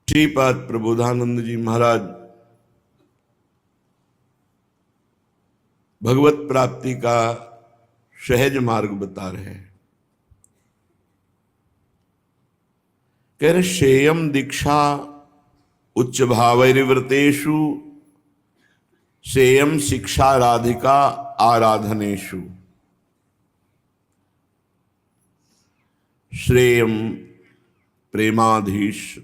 श्रीपाद प्रबोधानंद जी महाराज भगवत प्राप्ति का सहज मार्ग बता रहे हैं। कह रहे शेयम दीक्षा उच्च भावैर्व्रतेषु शेयम शिक्षा राधिका आराधनेषु श्रेयम प्रेमाधीश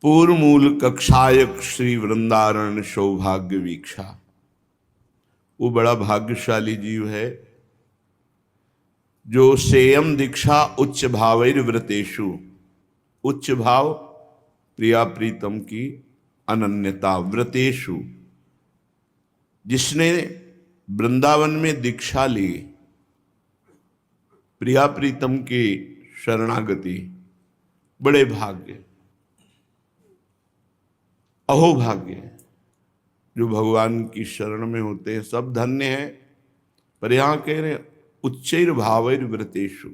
पूर्व मूल कक्षायक श्री वृंदारण सौभाग्य वीक्षा। वो बड़ा भाग्यशाली जीव है जो सेयम दीक्षा उच्च भावैर्व्रतेषु, उच्च भाव प्रिया प्रीतम की अनन्यता, व्रतेषु जिसने वृंदावन में दीक्षा ली, प्रिया प्रीतम की शरणागति, बड़े भाग्य अहोभाग्य जो भगवान की शरण में होते हैं, सब धन्य है। पर यहां कह रहे उच्चैर भावैर व्रतेषु,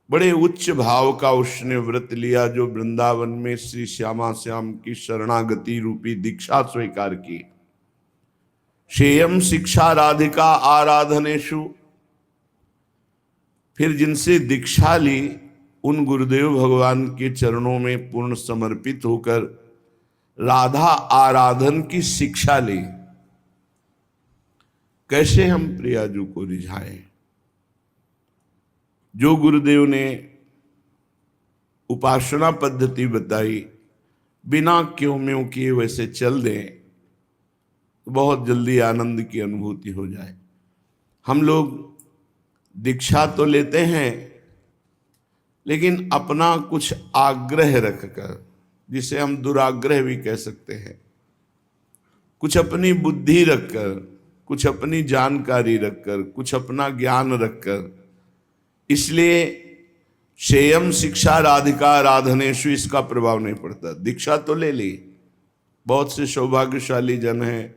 बड़े उच्च भाव का उसने व्रत लिया जो वृंदावन में श्री श्यामा श्याम की शरणागति रूपी दीक्षा स्वीकार की। शेयम शिक्षा राधिका आराधनेषु, फिर जिनसे दीक्षा ली उन गुरुदेव भगवान के चरणों में पूर्ण समर्पित होकर राधा आराधन की शिक्षा ली। कैसे हम प्रियाजू को रिझाएं। जो गुरुदेव ने उपासना पद्धति बताई, बिना क्यों म्यों किए वैसे चल दें तो बहुत जल्दी आनंद की अनुभूति हो जाए। हम लोग दीक्षा तो लेते हैं लेकिन अपना कुछ आग्रह रखकर, जिसे हम दुराग्रह भी कह सकते हैं, कुछ अपनी बुद्धि रखकर, कुछ अपनी जानकारी रखकर, कुछ अपना ज्ञान रखकर, इसलिए शेयम शिक्षा राधिका आराधनेषु इसका प्रभाव नहीं पड़ता। दीक्षा तो ले ली, बहुत से सौभाग्यशाली जन हैं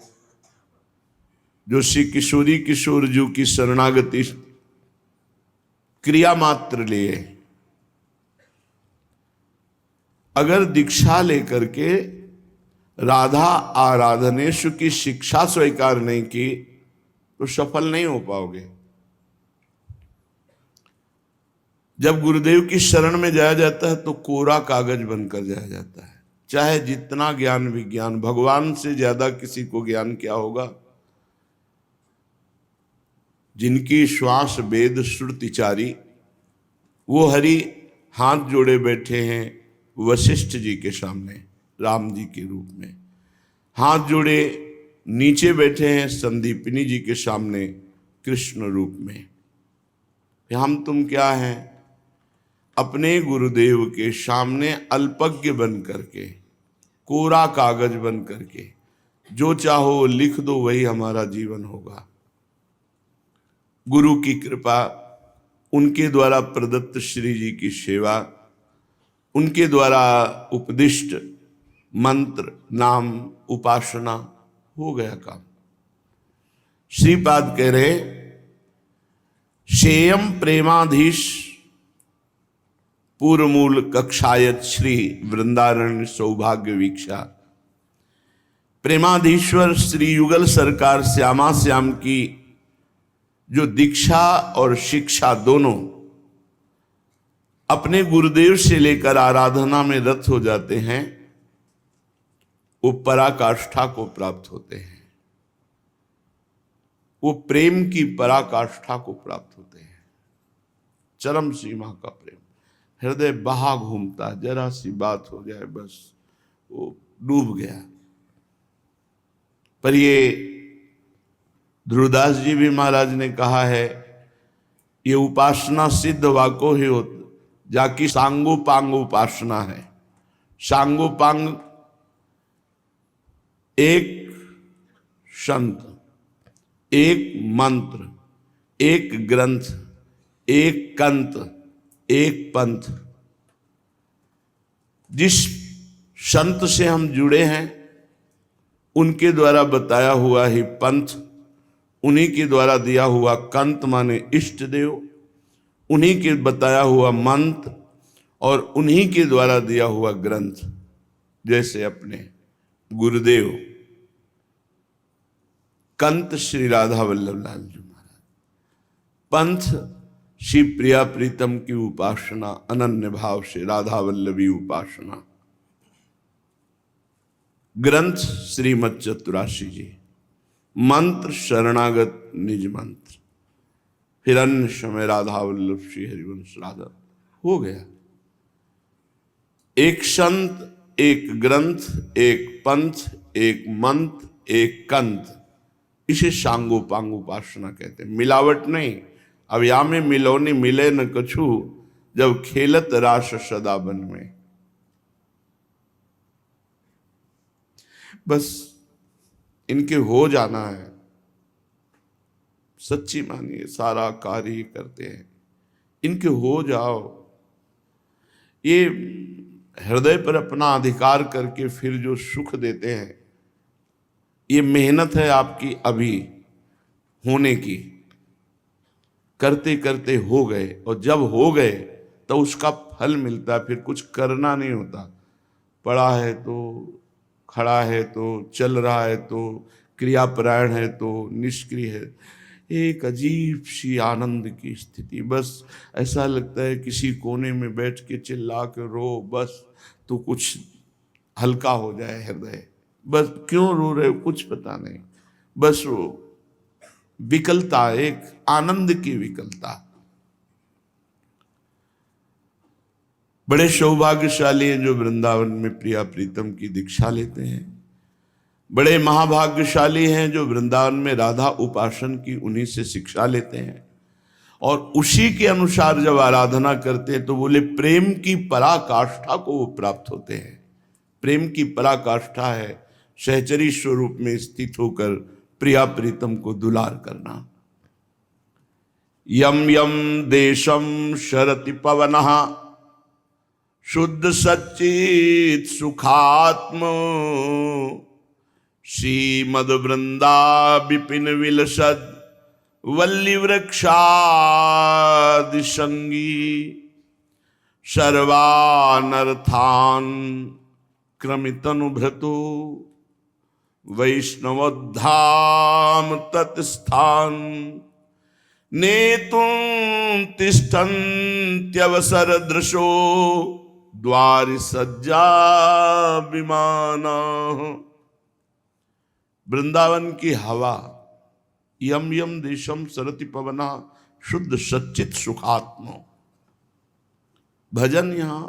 जो श्री किशोरी किशोर जी की शरणागति क्रिया मात्र लिए। अगर दीक्षा लेकर के राधा आराधनेषु की शिक्षा स्वीकार नहीं की तो सफल नहीं हो पाओगे। जब गुरुदेव की शरण में जाया जाता है तो कोरा कागज बनकर जाया जाता है। चाहे जितना ज्ञान विज्ञान, भगवान से ज्यादा किसी को ज्ञान क्या होगा। जिनकी श्वास वेद श्रुतिचारी, वो हरि हाथ जोड़े बैठे हैं वशिष्ठ जी के सामने, राम जी के रूप में। हाथ जोड़े नीचे बैठे हैं संदीपिनी जी के सामने कृष्ण रूप में। हम तुम क्या हैं? अपने गुरुदेव के सामने अल्पज्ञ बन करके, कोरा कागज बन करके, जो चाहो लिख दो वही हमारा जीवन होगा। गुरु की कृपा, उनके द्वारा प्रदत्त श्री जी की सेवा, उनके द्वारा उपदिष्ट मंत्र नाम उपासना, हो गया काम। श्रीपाद कह रहे शेयम प्रेमाधीश पूर्व मूल कक्षायत श्री वृंदारण सौभाग्य वीक्षा। प्रेमाधीश्वर श्री युगल सरकार श्यामा श्याम की जो दीक्षा और शिक्षा दोनों अपने गुरुदेव से लेकर आराधना में रत हो जाते हैं, वो पराकाष्ठा को प्राप्त होते हैं। वो प्रेम की पराकाष्ठा को प्राप्त होते हैं। चरम सीमा का प्रेम, हृदय बहा घूमता, जरा सी बात हो जाए बस वो डूब गया। पर ये ध्रुवदास जी भी महाराज ने कहा है, ये उपासना सिद्ध वाको ही होता जाकी सांगो पांग उपासना है। सांगो पांग एक संत, एक मंत्र, एक ग्रंथ, एक कंत, एक पंथ। जिस संत से हम जुड़े हैं उनके द्वारा बताया हुआ ही पंथ, उन्हीं के द्वारा दिया हुआ कंत माने इष्ट देव, उन्हीं के बताया हुआ मंत्र, और उन्हीं के द्वारा दिया हुआ ग्रंथ, जैसे अपने गुरुदेव कंत श्री राधा वल्लभ लाल जी महाराज, पंथ श्री प्रिया प्रीतम की उपासना, अनन्य भाव से राधा वल्लभी उपासना, ग्रंथ श्रीमद चतुराशी जी, मंत्र शरणागत निज मंत्र, फिर अन्य समय राधा वल्लभ श्री हरिवंश राधा, हो गया। एक संत, एक ग्रंथ, एक पंथ, एक मंत्र, एक कंत, इसे सांगोपांग उपासना कहते हैं। मिलावट नहीं। अब या में मिलौनी मिले न कछु, जब खेलत रास सदा बन में। बस इनके हो जाना है, सच्ची मानिए, सारा कार्य ही करते हैं, इनके हो जाओ। ये हृदय पर अपना अधिकार करके फिर जो सुख देते हैं, ये मेहनत है आपकी अभी होने की, करते करते हो गए, और जब हो गए तो उसका फल मिलता है। फिर कुछ करना नहीं होता, पड़ा है तो, खड़ा है तो, चल रहा है तो, क्रियापरायण है तो, निष्क्रिय है, एक अजीब सी आनंद की स्थिति। बस ऐसा लगता है किसी कोने में बैठ के चिल्ला के रो बस, तो कुछ हल्का हो जाए हृदय। बस क्यों रो रहे हो कुछ पता नहीं, बस वो विकलता, एक आनंद की विकलता। बड़े सौभाग्यशाली हैं जो वृंदावन में प्रिया प्रीतम की दीक्षा लेते हैं। बड़े महाभाग्यशाली हैं जो वृंदावन में राधा उपासन की उन्हीं से शिक्षा लेते हैं, और उसी के अनुसार जब आराधना करते हैं तो बोले प्रेम की पराकाष्ठा को वो प्राप्त होते हैं। प्रेम की पराकाष्ठा है सहचरी स्वरूप में स्थित होकर प्रिया प्रीतम को दुलार करना। यम यम देशम शरति पवनः शुद्ध सच्चित सुखात्म श्रीमद वृंदा विपिन विलसद वल्ली वृक्षादि संगी सर्वानर्थान क्रमितनुभृतो वैष्णवधाम तत्स्थान नेतुं तिष्ठन्त्यवसर दृशो द्वारि सज्जा विमाना। वृंदावन की हवा, यम यम देशम सरति पवना शुद्ध सच्चित सुखात्मा। भजन यहां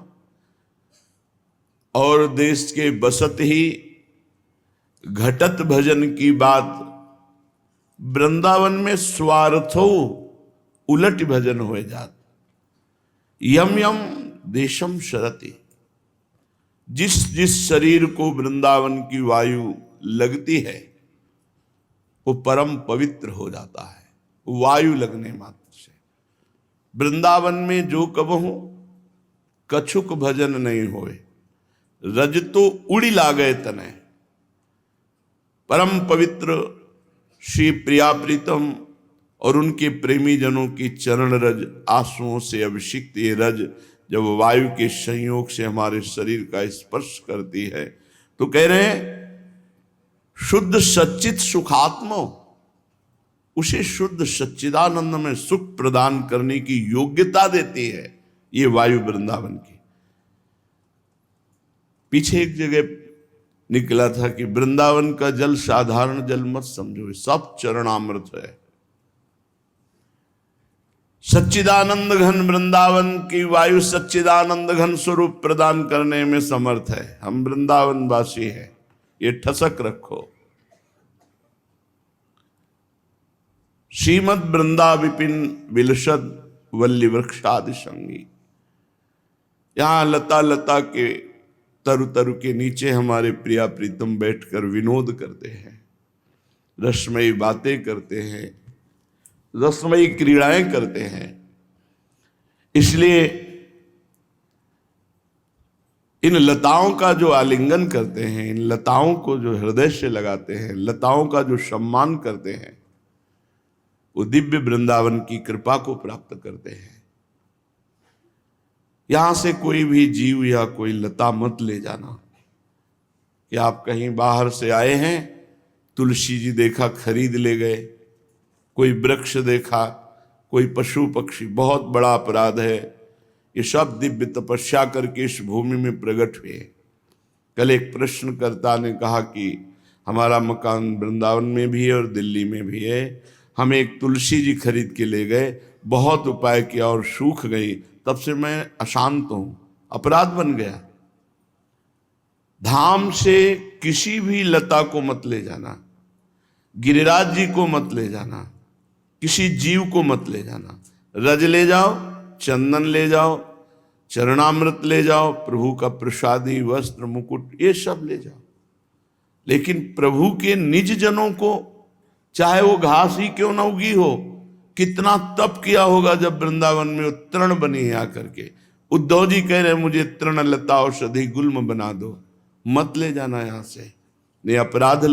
और देश के बसत ही घटत भजन की बात, वृंदावन में स्वार्थो उलट भजन हो जात। यम यम देशम शरति, जिस जिस शरीर को वृंदावन की वायु लगती है वो परम पवित्र हो जाता है, वायु लगने मात्र से। वृंदावन में जो कबहू कछुक भजन नहीं होए, रज तो उड़ी लागे तने। परम पवित्र श्री प्रिया प्रीतम और उनके प्रेमी जनों की चरण रज आंसुओं से अभिषिक्त ये रज जब वायु के संयोग से हमारे शरीर का स्पर्श करती है तो कह रहे हैं शुद्ध सच्चित सुखात्मा, उसे शुद्ध सच्चिदानंद में सुख प्रदान करने की योग्यता देती है ये वायु वृंदावन की। पीछे एक जगह निकला था कि वृंदावन का जल साधारण जल मत समझो, सब चरणामृत है। सच्चिदानंद घन वृंदावन की वायु सच्चिदानंद घन स्वरूप प्रदान करने में समर्थ है। हम वृंदावन वासी हैं, ये ठसक रखो। श्रीमद वृंदा विपिन विलसद वल्ली वृक्षादि संगी। यहां लता लता के तरु तरु के नीचे हमारे प्रिया प्रीतम बैठकर विनोद करते हैं, रसमयी बातें करते हैं, रसमयी क्रीड़ाएं करते हैं। इसलिए इन लताओं का जो आलिंगन करते हैं, इन लताओं को जो हृदय से लगाते हैं, लताओं का जो सम्मान करते हैं, वो दिव्य वृंदावन की कृपा को प्राप्त करते हैं। यहां से कोई भी जीव या कोई लता मत ले जाना कि आप कहीं बाहर से आए हैं, तुलसी जी देखा खरीद ले गए, कोई वृक्ष देखा, कोई पशु पक्षी। बहुत बड़ा अपराध है। ये सब दिव्य तपस्या करके इस भूमि में प्रकट हुए। कल एक प्रश्नकर्ता ने कहा कि हमारा मकान वृंदावन में भी है और दिल्ली में भी है, हम एक तुलसी जी खरीद के ले गए, बहुत उपाय किया और सूख गई, तब से मैं अशांत हूं। अपराध बन गया। धाम से किसी भी लता को मत ले जाना, गिरिराज जी को मत ले जाना, किसी जीव को मत ले जाना। रज ले जाओ, चंदन ले जाओ, चरणामृत ले जाओ, प्रभु का प्रसादी वस्त्र मुकुट ये सब ले जाओ, लेकिन प्रभु के निज जनों को, चाहे वो घास ही क्यों न उगी हो, कितना तप किया होगा जब वृंदावन में वो तृण बनी है आकर के। उद्धव जी कह रहे मुझे तृण लता औषधि गुल्म बना दो, मत ले जाना यहां से। ये अपराध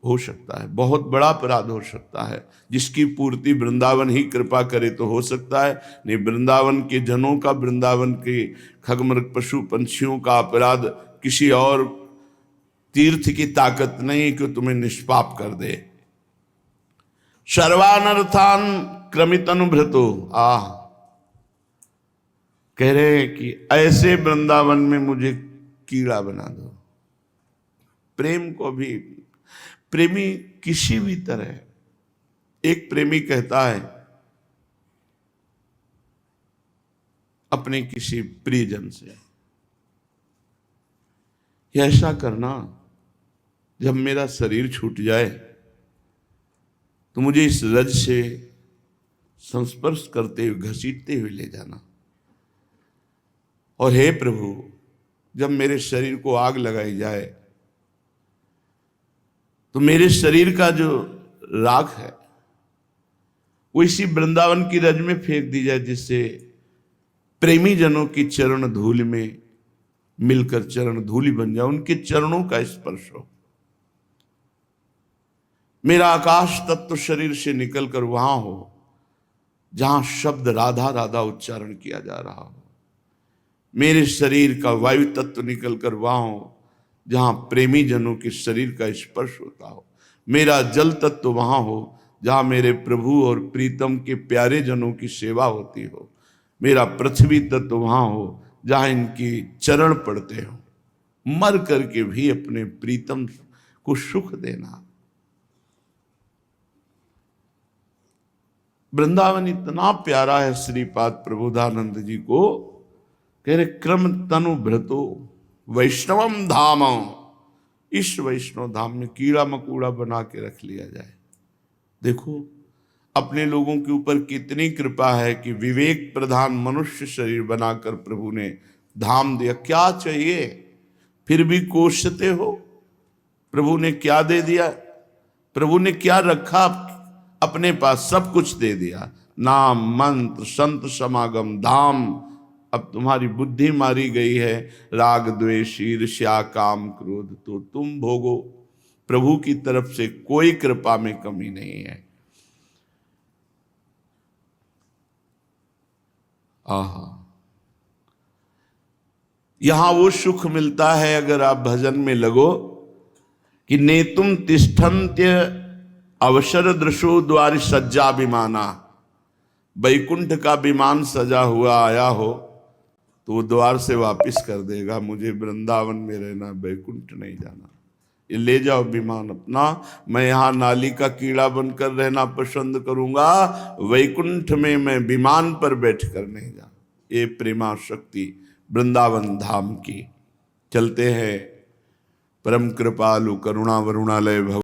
हो सकता है, बहुत बड़ा अपराध हो सकता है। जिसकी पूर्ति वृंदावन ही कृपा करे तो हो सकता है, नहीं वृंदावन के जनों का, वृंदावन के खगमृग पशु पंछियों का अपराध किसी और तीर्थ की ताकत नहीं कि तुम्हें निष्पाप कर दे। सर्वानर्थान क्रमित अनुभृतो। कह रहे हैं कि ऐसे वृंदावन में मुझे कीड़ा बना दो। प्रेम को भी, प्रेमी किसी भी तरह, एक प्रेमी कहता है अपने किसी प्रियजन से, ऐसा करना जब मेरा शरीर छूट जाए तो मुझे इस रज से संस्पर्श करते हुए, घसीटते हुए ले जाना। और हे प्रभु, जब मेरे शरीर को आग लगाई जाए तो मेरे शरीर का जो राख है वो इसी वृंदावन की रज में फेंक दी जाए, जिससे प्रेमी जनों की चरण धूल में मिलकर चरण धूलि बन जाए, उनके चरणों का स्पर्श हो। मेरा आकाश तत्व शरीर से निकलकर वहां हो जहां शब्द राधा राधा उच्चारण किया जा रहा हो। मेरे शरीर का वायु तत्व निकलकर वहां हो जहां प्रेमी जनों के शरीर का स्पर्श होता हो। मेरा जल तत्व वहां हो जहां मेरे प्रभु और प्रीतम के प्यारे जनों की सेवा होती हो। मेरा पृथ्वी तत्व वहां हो जहां इनकी चरण पड़ते हो। मर करके भी अपने प्रीतम को सुख देना। वृंदावन इतना प्यारा है श्रीपाद प्रबोधानंद जी को। कह रहे क्रम तनु भ्रतो वैष्णवम धाम। इस वैष्णव धाम में कीड़ा मकोड़ा बना के रख लिया जाए। देखो अपने लोगों के ऊपर कितनी कृपा है कि विवेक प्रधान मनुष्य शरीर बनाकर प्रभु ने धाम दिया। क्या चाहिए, फिर भी कोसते हो। प्रभु ने क्या दे दिया, प्रभु ने क्या रखा अपने पास, सब कुछ दे दिया। नाम मंत्र संत समागम धाम। अब तुम्हारी बुद्धि मारी गई है, राग द्वेष ईर्ष्या काम क्रोध, तो तुम भोगो। प्रभु की तरफ से कोई कृपा में कमी नहीं है। आहा, यहां वो सुख मिलता है अगर आप भजन में लगो कि नेतुम तिष्ठन्त्य अवसर दृशो द्वार सज्जा विमाना। वैकुंठ का विमान सजा हुआ आया हो तो वो द्वार से वापस कर देगा, मुझे वृंदावन में रहना, वैकुंठ नहीं जाना। ये ले जाओ विमान अपना, मैं यहाँ नाली का कीड़ा बनकर रहना पसंद करूंगा, वैकुंठ में मैं विमान पर बैठकर नहीं जा। ये प्रेमा शक्ति वृंदावन धाम की। चलते हैं परम कृपालु करुणा वरुणालय भगवान।